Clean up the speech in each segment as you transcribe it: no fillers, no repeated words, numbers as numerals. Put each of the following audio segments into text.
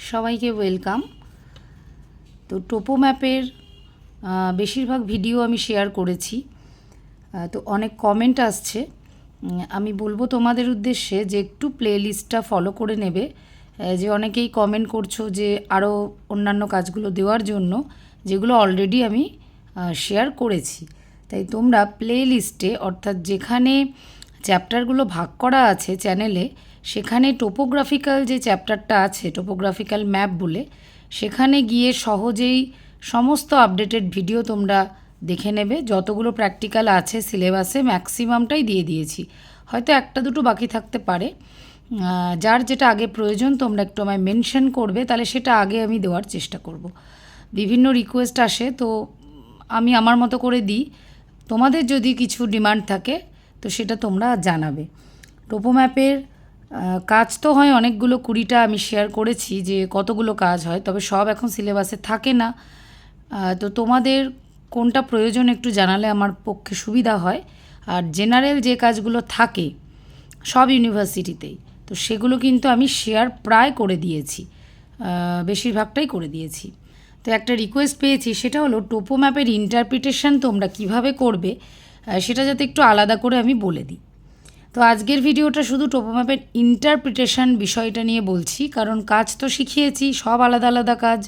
সবাইকে ওয়েলকাম। তো টোপো ম্যাপের বেশিরভাগ ভিডিও আমি শেয়ার করেছি, তো অনেক কমেন্ট আসছে। আমি বলবো তোমাদের উদ্দেশ্যে যে একটু প্লেলিস্টটা ফলো করে নেবে, যে অনেকেই কমেন্ট করছো যে আরও অন্যান্য কাজগুলো দেওয়ার জন্য, যেগুলো অলরেডি আমি শেয়ার করেছি। তাই তোমরা প্লেলিস্টে, অর্থাৎ যেখানে চ্যাপ্টারগুলো ভাগ করা আছে চ্যানেলে, সেখানে টোপোগ্রাফিক্যাল যে চ্যাপ্টারটা আছে, টোপোগ্রাফিক্যাল ম্যাপ বলে, সেখানে গিয়ে সহজেই সমস্ত আপডেটেড ভিডিও তোমরা দেখে নেবে। যতগুলো প্র্যাকটিক্যাল আছে সিলেবাসে ম্যাক্সিমামটাই দিয়ে দিয়েছি, হয়তো একটা দুটো বাকি থাকতে পারে। যার যেটা আগে প্রয়োজন তোমরা একটু আমায় মেনশন করবে, তাহলে সেটা আগে আমি দেওয়ার চেষ্টা করব। বিভিন্ন রিকোয়েস্ট আসে, তো আমি আমার মতো করে দিই। তোমাদের যদি কিছু ডিমান্ড থাকে তো সেটা তোমরা জানাবে। টোপো ম্যাপের কাজ তো হয় অনেকগুলো, 20টা আমি শেয়ার করেছি যে কতগুলো কাজ হয়, তবে সব এখন সিলেবাসে থাকে না। তো তোমাদের কোনটা প্রয়োজন একটু জানালে আমার পক্ষে সুবিধা হয়। আর জেনারেল যে কাজগুলো থাকে সব ইউনিভার্সিটিতেই, তো সেগুলো কিন্তু আমি শেয়ার প্রায় করে দিয়েছি, বেশিরভাগটাই করে দিয়েছি। তো একটা রিকোয়েস্ট পেয়েছি, সেটা হলো টোপো ম্যাপের ইন্টারপ্রিটেশন তোমরা কিভাবে করবে সেটা যাতে একটু আলাদা করে আমি বলে দিই। তো আজকের ভিডিওটা শুধু টোপো ম্যাপের ইন্টারপ্রিটেশন বিষয়টা নিয়ে বলছি, কারণ কাজ তো শিখিয়েছি সব আলাদা আলাদা কাজ,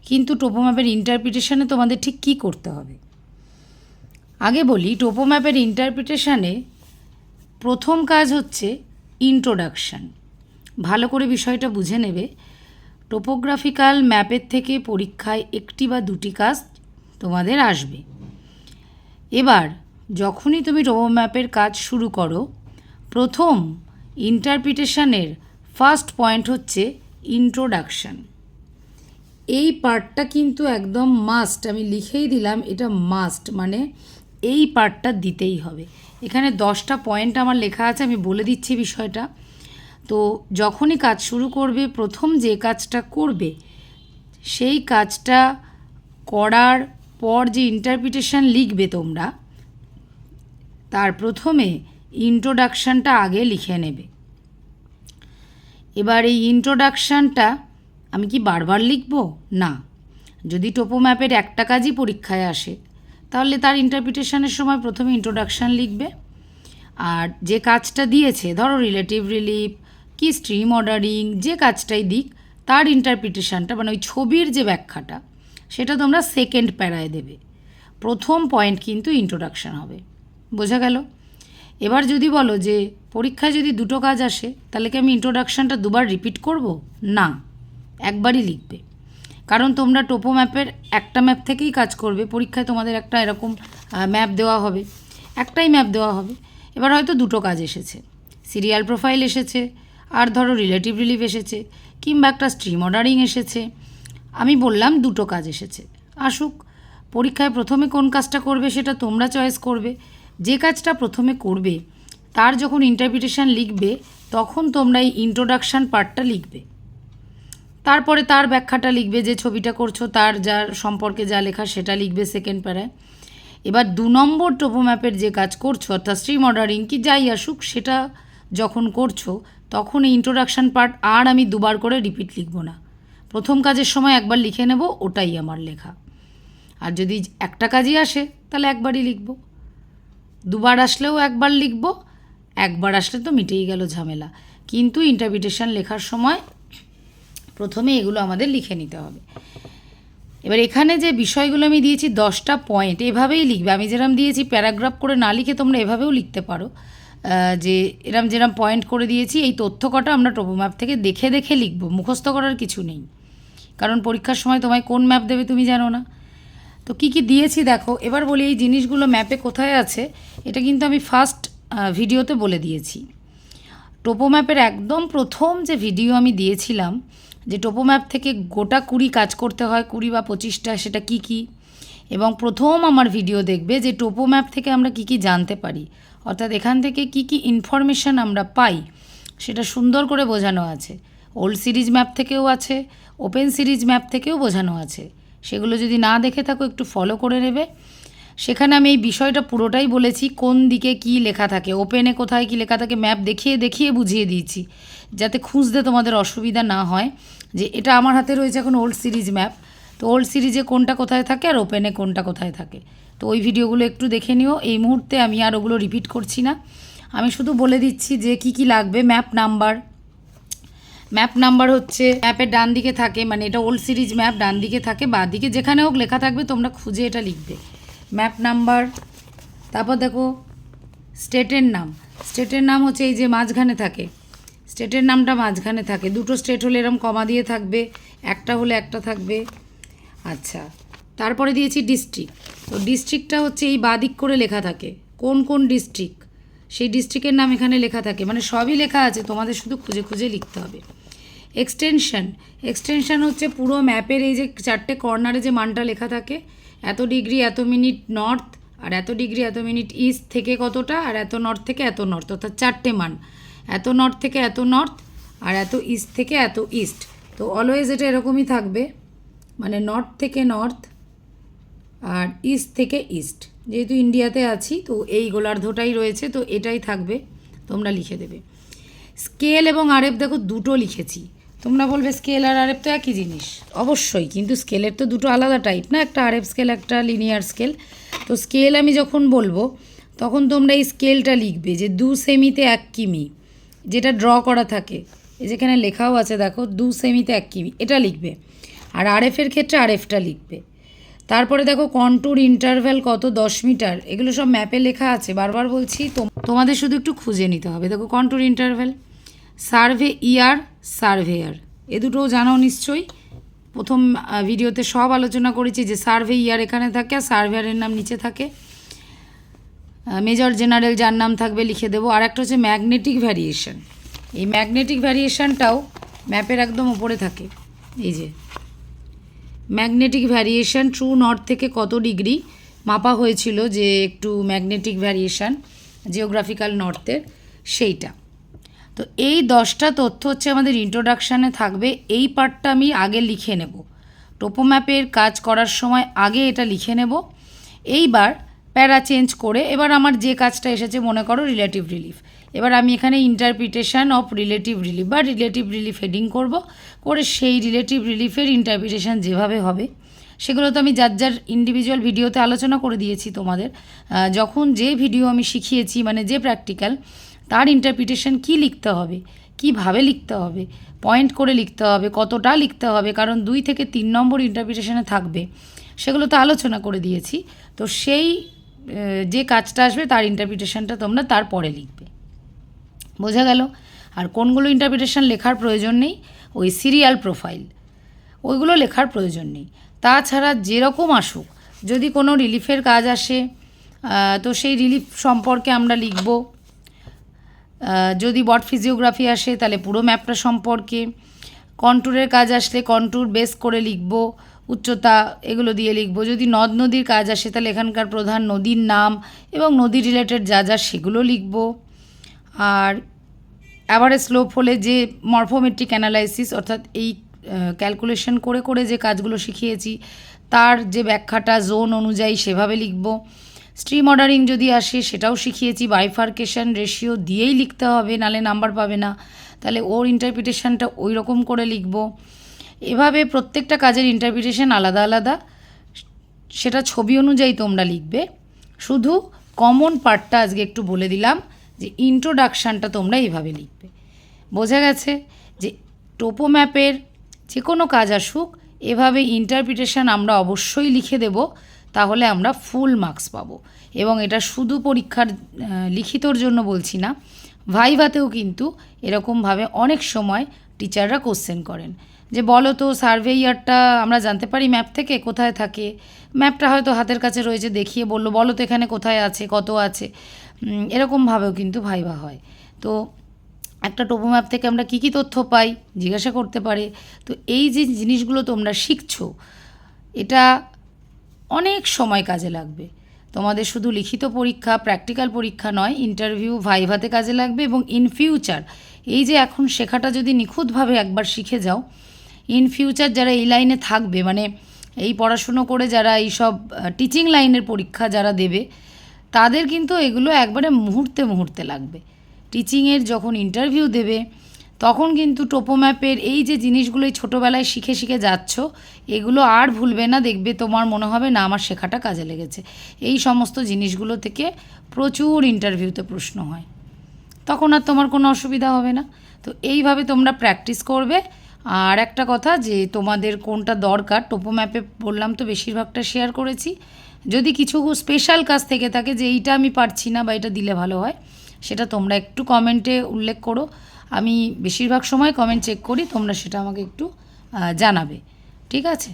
কিন্তু টোপো ম্যাপের ইন্টারপ্রিটেশনে তোমাদের ঠিক কী করতে হবে। আগে বলি, টোপো ম্যাপের ইন্টারপ্রিটেশনে প্রথম কাজ হচ্ছে ইন্ট্রোডাকশান। ভালো করে বিষয়টা বুঝে নেবে। টোপোগ্রাফিক্যাল ম্যাপের থেকে পরীক্ষায় একটি বা দুটি কাজ তোমাদের আসবে। এবার যখনই তুমি টোপো ম্যাপের কাজ শুরু করো, প্রথম ইন্টারপ্রিটেশনের ফার্স্ট পয়েন্ট হচ্ছে ইন্ট্রোডাকশান। এই পার্টটা কিন্তু একদম মাস্ট, আমি লিখেই দিলাম, এটা মাস্ট, মানে এই পার্টটা দিতেই হবে। এখানে 10টা পয়েন্ট আমার লেখা আছে, আমি বলে দিচ্ছি বিষয়টা। তো যখনই কাজ শুরু করবে, প্রথম যে কাজটা করবে সেই কাজটা করার পর যে ইন্টারপ্রিটেশন লিখবে তোমরা, তার প্রথমে ইন্ট্রোডাকশানটা আগে লিখে নেবে। এবার এই ইন্ট্রোডাকশানটা আমি কি বারবার লিখব? না। যদি টোপো ম্যাপের একটা কাজই পরীক্ষায় আসে, তাহলে তার ইন্টারপ্রিটেশনের সময় প্রথমে ইন্ট্রোডাকশান লিখবে। আর যে কাজটা দিয়েছে, ধরো রিলেটিভ রিলিফ কি স্ট্রিম অর্ডারিং, যে কাজটাই দিক, তার ইন্টারপ্রিটেশানটা মানে ওই ছবির যে ব্যাখ্যাটা, সেটা তোমরা সেকেন্ড প্যারায় দেবে। প্রথম পয়েন্ট কিন্তু ইন্ট্রোডাকশান হবে। বোঝা গেল? এবার যদি বলো যে পরীক্ষায় যদি দুটো কাজ আসে, তাহলে কি আমি ইন্ট্রোডাকশানটা দুবার রিপিট করব? না, একবারই লিখবে। কারণ তোমরা টোপো ম্যাপের একটা ম্যাপ থেকেই কাজ করবে। পরীক্ষায় তোমাদের একটা এরকম ম্যাপ দেওয়া হবে, একটাই ম্যাপ দেওয়া হবে। এবার হয়তো দুটো কাজ এসেছে, সিরিয়াল প্রোফাইল এসেছে, আর ধরো রিলেটিভ রিলিফ এসেছে, কিংবা একটা স্ট্রিম অর্ডারিং এসেছে। আমি বললাম দুটো কাজ এসেছে, আসুক। পরীক্ষায় প্রথমে কোন কাজটা করবে সেটা তোমরা চয়েস করবে। যে কাজটা প্রথমে করবে তার যখন ইন্টারপ্রিটেশান লিখবে, তখন তোমরা এই ইন্ট্রোডাকশান পার্টটা লিখবে। তারপরে তার ব্যাখ্যাটা লিখবে, যে ছবিটা করছো তার যার সম্পর্কে যা লেখা সেটা লিখবে সেকেন্ড প্যারায়। এবার 2 নম্বর টোপো ম্যাপের যে কাজ করছো, অর্থাৎ স্ট্রিম অর্ডারিং কি যাই আসুক, সেটা যখন করছো, তখন এই ইন্ট্রোডাকশান পার্ট আর আমি দুবার করে রিপিট লিখব না। প্রথম কাজের সময় একবার লিখে নেব, ওটাই আমার লেখা। আর যদি একটা কাজই আসে তাহলে একবারই লিখব, দুবার আসলেও একবার লিখব, একবার আসলে তো মিটেই গেল ঝামেলা। কিন্তু ইন্টারপ্রিটেশান লেখার সময় প্রথমে এগুলো আমাদের লিখে নিতে হবে। এবার এখানে যে বিষয়গুলো আমি দিয়েছি 10টা পয়েন্ট, এভাবেই লিখবে। আমি যেরকম দিয়েছি প্যারাগ্রাফ করে না লিখে তোমরা এভাবেও লিখতে পারো, যে যেরকম পয়েন্ট করে দিয়েছি, এই তথ্য কটা আমরা টোপো ম্যাপ থেকে দেখে দেখে লিখব, মুখস্থ করার কিছু নেই। কারণ পরীক্ষার সময় তোমায় কোন ম্যাপ দেবে তুমি জানো না। তো কী কী দিয়েছি দেখো। এবার বলি এই জিনিসগুলো ম্যাপে কোথায় আছে, এটা কিন্তু আমি ফার্স্ট ভিডিওতে বলে দিয়েছি। টোপো ম্যাপের একদম প্রথম যে ভিডিও আমি দিয়েছিলাম, যে টোপো ম্যাপ থেকে গোটা 20 কাজ করতে হয়, 20 বা 25টা, সেটা কি কি। এবং প্রথম আমার ভিডিও দেখবে যে টোপো ম্যাপ থেকে আমরা কি কি জানতে পারি, অর্থাৎ এখান থেকে কি কি ইনফরমেশান আমরা পাই, সেটা সুন্দর করে বোঝানো আছে। ওল্ড সিরিজ ম্যাপ থেকেও আছে, ওপেন সিরিজ ম্যাপ থেকেও বোঝানো আছে। সেগুলো যদি না দেখে থাকো একটু ফলো করে নেবে। সেখানে আমি এই বিষয়টা পুরোটাই বলেছি, কোন দিকে কি লেখা থাকে, ওপেনে কোথায় কি লেখা থাকে ম্যাপ দেখিয়ে দেখিয়ে বুঝিয়ে দিয়েছি, যাতে খুঁজতে তোমাদের অসুবিধা না হয়। যে এটা আমার হাতে রয়েছে এখন ওল্ড সিরিজ ম্যাপ, তো ওল্ড সিরিজে কোনটা কোথায় থাকে আর ওপেনে কোনটা কোথায় থাকে, তো ওই ভিডিওগুলো একটু দেখে নিও। এই মুহূর্তে আমি আর ওগুলো রিপিট করছি না, আমি শুধু বলে দিচ্ছি যে কি কি লাগবে। ম্যাপ নাম্বার হচ্ছে ম্যাপের ডান দিকে থাকে, মানে এটা ওল্ড সিরিজ ম্যাপ, ডান দিকে থাকে, বাঁ দিকে যেখানে হোক লেখা থাকবে, তোমরা খুঁজে এটা লিখবে ম্যাপ নাম্বার। তারপর দেখো স্টেটের নাম হচ্ছে এই যে মাঝখানে থাকে, স্টেটের নামটা মাঝখানে থাকে, দুটো স্টেট হলে এরকম কমা দিয়ে থাকবে, একটা হলে একটা থাকবে। আচ্ছা, তারপরে দিয়েছি ডিস্ট্রিক্ট, তো ডিস্ট্রিক্টটা হচ্ছে এই বাদিক করে লেখা থাকে, কোন কোন ডিস্ট্রিক্ট, সেই ডিস্ট্রিক্টের নাম এখানে লেখা থাকে, মানে সবই লেখা আছে, তোমাদের শুধু খুঁজে খুঁজে লিখতে হবে। এক্সটেনশন হচ্ছে পুরো ম্যাপের এই যে 4টে কর্নারে যে মানটা লেখা থাকে, এত ডিগ্রি এত মিনিট নর্থ, আর এত ডিগ্রি এত মিনিট ইস্ট থেকে কতটা, আর এত নর্থ থেকে এত নর্থ, অর্থাৎ 4টে মান, এত নর্থ থেকে এত নর্থ, আর এত ইস্ট থেকে এত ইস্ট। তো অলওয়েজ এটা এরকমই থাকবে, মানে নর্থ থেকে নর্থ আর ইস্ট থেকে ইস্ট, যেহেতু ইন্ডিয়াতে আছি তো এই গোলার্ধটাই রয়েছে, তো এটাই থাকবে, তোমরা লিখে দেবে। স্কেল এবং আরএফ দেখো দুটো লিখেছি, তোমরা বলবে স্কেল আর আরএফ তো একই জিনিস, অবশ্যই, কিন্তু স্কেলের তো দুটো আলাদা টাইপ না, একটা আরএফ স্কেল একটা লিনিয়ার স্কেল। তো স্কেল আমি যখন বলবো তখন তোমরা এই স্কেলটা লিখবে যে 2 সেমিতে 1 কিমি, যেটা ড্র করা থাকে, এই যেখানে লেখাও আছে দেখো 2 সেমিতে 1 কিমি, এটা লিখবে। আর আরএফের ক্ষেত্রে আরএফটা লিখবে। তারপরে দেখো কন্ট্যুর ইন্টারভ্যাল কত, 10 মিটার, এগুলো সব ম্যাপে লেখা আছে, বারবার বলছি, তোমাদের শুধু একটু খুঁজে নিতে হবে। দেখো কন্ট্যুর ইন্টারভ্যাল, সার্ভেয়ার, এ দুটোও জানো নিশ্চয়ই, প্রথম ভিডিওতে সব আলোচনা করেছি যে সার্ভে ইয়ার এখানে থাকে আর সার্ভেয়ারের নাম নিচে থাকে। মেজর জেনারেল যার নাম থাকবে লিখে দেবো। আর একটা হচ্ছে ম্যাগনেটিক ভ্যারিয়েশন, এই ম্যাগনেটিক ভ্যারিয়েশনটাও ম্যাপের একদম উপরে থাকে, এই যে ম্যাগনেটিক ভ্যারিয়েশন ট্রু নর্থ থেকে কত ডিগ্রি মাপা হয়েছিল, যে একটু ম্যাগনেটিক ভ্যারিয়েশন জিওগ্রাফিক্যাল নর্থের, সেইটা। তো এই 10টা তথ্য হচ্ছে আমাদের ইন্ট্রোডাকশানে থাকবে, এই পার্টটা আমি আগে লিখে নেব, টোপোম্যাপের কাজ করার সময় আগে এটা লিখে নেব। এইবার প্যারা চেঞ্জ করে এবার আমার যে কাজটা এসেছে, মনে করো রিলেটিভ রিলিফ, এবার আমি এখানে ইন্টারপ্রিটেশন অফ রিলেটিভ রিলিফ বা রিলেটিভ রিলিফ হেডিং করব, করে সেই রিলেটিভ রিলিফের ইন্টারপ্রিটেশন যেভাবে হবে সেগুলো তো আমি যার যার ইন্ডিভিজুয়াল ভিডিওতে আলোচনা করে দিয়েছি তোমাদের, যখন যে ভিডিও আমি শিখিয়েছি, মানে যে প্র্যাকটিক্যাল, তার ইন্টারপ্রিটেশন কী লিখতে হবে, কীভাবে লিখতে হবে, পয়েন্ট করে লিখতে হবে, কতটা লিখতে হবে, কারণ 2 থেকে 3 নম্বর ইন্টারপ্রিটেশনে থাকবে, সেগুলো তো আলোচনা করে দিয়েছি। তো সেই যে কাজটা আসবে তার ইন্টারপ্রিটেশনটা তোমরা তারপরে লিখবে, বোঝা গেল? আর কোনগুলো ইন্টারপ্রিটেশন লেখার প্রয়োজন নেই, ওই সিরিয়াল প্রোফাইল, ওইগুলো লেখার প্রয়োজন নেই। তাছাড়া যেরকম আসুক, যদি কোনো রিলিফের কাজ আসে তো সেই রিলিফ সম্পর্কে আমরা লিখব, যদি বট ফিজিওগ্রাফি আসে তাহলে পুরো ম্যাপটা সম্পর্কে, কন্ট্যুরের কাজ আসলে কন্ট্যুর বেস করে লিখব, উচ্চতা এগুলো দিয়ে লিখব, যদি নদ নদীর কাজ আসে তাহলে এখানকার প্রধান নদীর নাম এবং নদী রিলেটেড যা যা সেগুলো লিখব। আর অ্যাভারেজ স্লোপ হলে যে মরফোমেট্রিক অ্যানালাইসিস, অর্থাৎ এই ক্যালকুলেশন করে করে যে কাজগুলো শিখিয়েছি তার যে ব্যাখ্যাটা জোন অনুযায়ী সেভাবে লিখব। স্ট্রিম অর্ডারিং যদি আসে সেটাও শিখিয়েছি, বাইফার্কেশন রেশিও দিয়েই লিখতে হবে, নালে নাম্বার পাবে না, তাহলে ওর ইন্টারপ্রিটেশনটা ওই রকম করে লিখব। এভাবে প্রত্যেকটা কাজের ইন্টারপ্রিটেশন আলাদা আলাদা, সেটা ছবি অনুযায়ী তোমরা লিখবে। শুধু কমন পার্টটা আজকে একটু বলে দিলাম যে ইন্ট্রোডাকশানটা তোমরা এইভাবে লিখবে, বোঝা গেছে? যে টোপো ম্যাপের যে কোনো কাজ আসুক এভাবে ইন্টারপ্রিটেশন আমরা অবশ্যই লিখে দেব, তাহলে আমরা ফুল মার্কস পাবো। এবং এটা শুধু পরীক্ষার লিখিতর জন্য বলছি না, ভাইভাতেও কিন্তু এরকমভাবে অনেক সময় টিচাররা কোশ্চেন করেন যে বলো তো সার্ভে ইয়ারটা আমরা জানতে পারি ম্যাপ থেকে, কোথায় থাকে, ম্যাপটা হয়তো হাতের কাছে রয়েছে দেখিয়ে বললো বলো তো এখানে কোথায় আছে, কত আছে, এরকমভাবেও কিন্তু ভাইভা হয়। তো একটা টোপো ম্যাপ থেকে আমরা কী কী তথ্য পাই জিজ্ঞাসা করতে পারে। তো এই যে জিনিসগুলো তোমরা শিখছো, এটা অনেক সময় কাজে লাগবে তোমাদের, শুধু লিখিত পরীক্ষা প্র্যাকটিক্যাল পরীক্ষা নয়, ইন্টারভিউ ভাইভাতে কাজে লাগবে। এবং ইন ফিউচার এই যে এখন শেখাটা যদি নিখুঁতভাবে একবার শিখে যাও, ইন ফিউচার যারা এই লাইনে থাকবে, মানে এই পড়াশুনো করে যারা এইসব টিচিং লাইনের পরীক্ষা যারা দেবে তাদের কিন্তু এগুলো একবারে মুহূর্তে মুহূর্তে লাগবে। টিচিংয়ের যখন ইন্টারভিউ দেবে তখন কিন্তু টোপোম্যাপের এই যে জিনিসগুলো এই ছোটোবেলায় শিখে শিখে যাচ্ছ এগুলো আর ভুলবে না, দেখবে তোমার মনে হবে না আমার শেখাটা কাজে লেগেছে। এই সমস্ত জিনিসগুলো থেকে প্রচুর ইন্টারভিউতে প্রশ্ন হয়, তখন আর তোমার কোনো অসুবিধা হবে না। তো এইভাবে তোমরা প্র্যাকটিস করবে। আর একটা কথা, যে তোমাদের কোনটা দরকার টোপোম্যাপে বললাম তো বেশিরভাগটা শেয়ার করেছি। যদি কিছু স্পেশাল কাজ থেকে থাকে যে এইটা আমি পারছি না বা এটা দিলে ভালো হয়, সেটা তোমরা একটু কমেন্টে উল্লেখ করো। আমি বেশিরভাগ সময় কমেন্ট চেক করি, তোমরা সেটা আমাকে একটু জানাবে। ঠিক আছে?